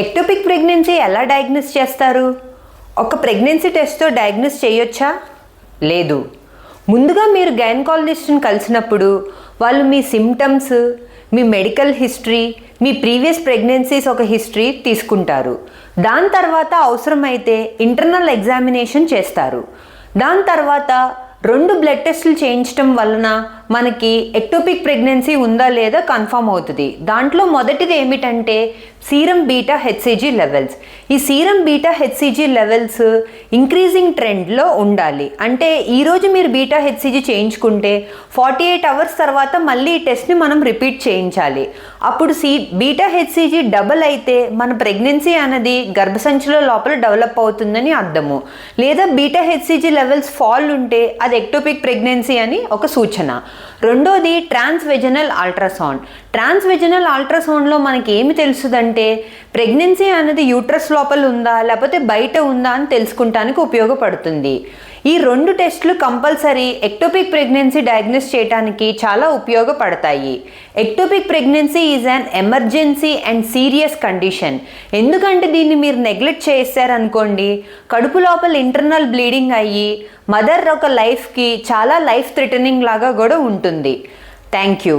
Ectopic pregnancy ఎలా diagnose చేస్తారు? ఒక ప్రెగ్నెన్సీ టెస్ట్తో డయాగ్నోస్ చేయొచ్చా? లేదు. ముందుగా మీరు గైనకాలజిస్ట్ని కలిసినప్పుడు వాళ్ళు మీ సిమ్టమ్స్, మీ మెడికల్ హిస్టరీ, మీ ప్రీవియస్ ప్రెగ్నెన్సీస్ ఒక హిస్టరీ తీసుకుంటారు. దాని తర్వాత అవసరమైతే ఇంటర్నల్ ఎగ్జామినేషన్ చేస్తారు. దాని తర్వాత 2 బ్లడ్ టెస్టులు చేయించడం వలన మనకి ఎక్టోపిక్ ప్రెగ్నెన్సీ ఉందా లేదా కన్ఫర్మ్ అవుతుంది. దాంట్లో మొదటిది ఏమిటంటే సీరం బీటా హెచ్సిజీ లెవెల్స్. ఈ serum beta HCG levels increasing ట్రెండ్లో ఉండాలి. అంటే ఈరోజు మీరు బీటా హెచ్సిజీ చేయించుకుంటే 48 అవర్స్ తర్వాత మళ్ళీ ఈ టెస్ట్ని మనం రిపీట్ చేయించాలి. అప్పుడు బీటా హెచ్సిజీ డబల్ అయితే మన ప్రెగ్నెన్సీ అనేది గర్భసంచిలో లోపల డెవలప్ అవుతుందని అర్థము. లేదా బీటా హెచ్సిజీ లెవెల్స్ ఫాల్ ఉంటే అది ఎక్టోపిక్ ప్రెగ్నెన్సీ అని ఒక సూచన. రెండోది ట్రాన్స్వెజనల్ అల్ట్రాసౌండ్. ట్రాన్స్వెజనల్ అల్ట్రాసౌండ్లో మనకి ఏమి తెలుస్తుందంటే ప్రెగ్నెన్సీ అనేది యూట్రస్ లోపల ఉందా లేకపోతే బయట ఉందా అని తెలుసుకుంటానికి ఉపయోగపడుతుంది. ఈ 2 టెస్టులు కంపల్సరీ ఎక్టోపిక్ ప్రెగ్నెన్సీ డయాగ్నోస్ చేయడానికి చాలా ఉపయోగపడతాయి. Ectopic pregnancy is an emergency and serious condition. ఎందుకంటే దీన్ని మీరు నెగ్లెక్ట్ చేశారనుకోండి, కడుపు లోపల ఇంటర్నల్ బ్లీడింగ్ అయ్యి మదర్ ఒక లైఫ్కి చాలా లైఫ్ థ్రెటనింగ్ లాగా కూడా ఉంటుంది. Thank you.